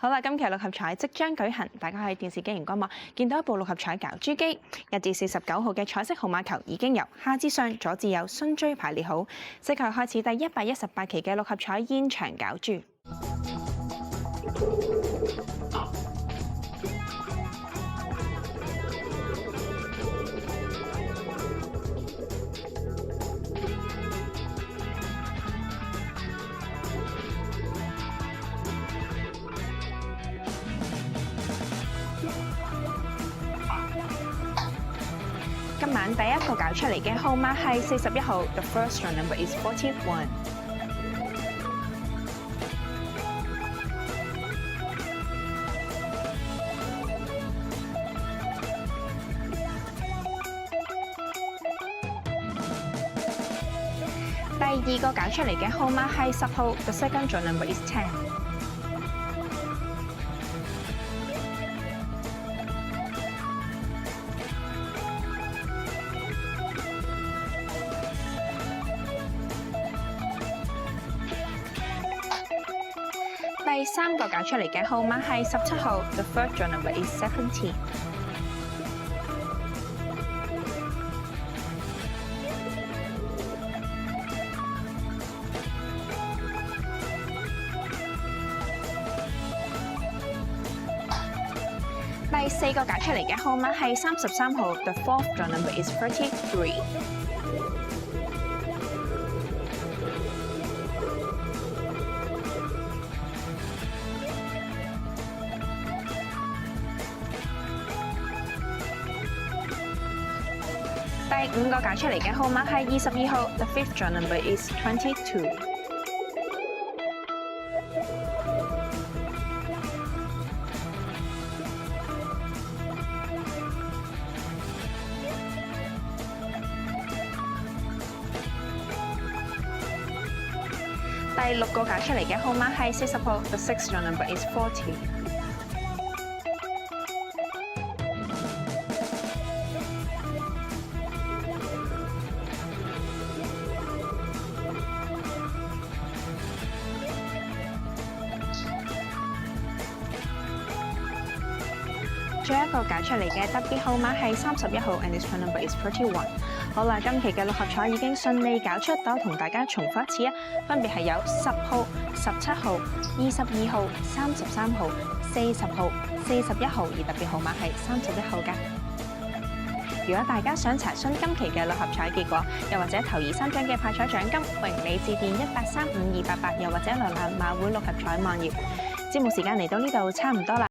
好啦，今期六合彩即將舉行，大家喺電視機熒光幕見到一部六合彩攪珠機，1至49號嘅彩色號碼球已經由下至上、左至右順序排列好，即刻開始第118期嘅六合彩現場攪珠。今晚第一個攪出嚟嘅號碼係41號 ，The first draw number is 41。第二個攪出嚟嘅號碼係10號 ，The second draw number is 10。第三個攪出嚟嘅號碼係17號 ，The third draw number is 17。第四個攪出嚟嘅號碼係33號 ，The fourth draw number is 33。第五個攪出嚟嘅號碼係22號 ，The fifth draw number is 22。第六個攪出嚟嘅號碼係40號 ，The sixth draw number is 40。最後一個攪出嚟嘅特別號碼係31號 ，and its draw number is 31。好啦，今期嘅六合彩已經順利攪出，等我同大家重複一次啊，分別係有10號、17號、22號、33號、40號、41號，而特別號碼係31號㗎。如果大家想查詢今期嘅六合彩結果，又或者頭二三獎嘅派彩獎金，歡迎你致電1835288，又或者瀏覽馬會六合彩網頁。節目時間嚟到呢度差唔多啦。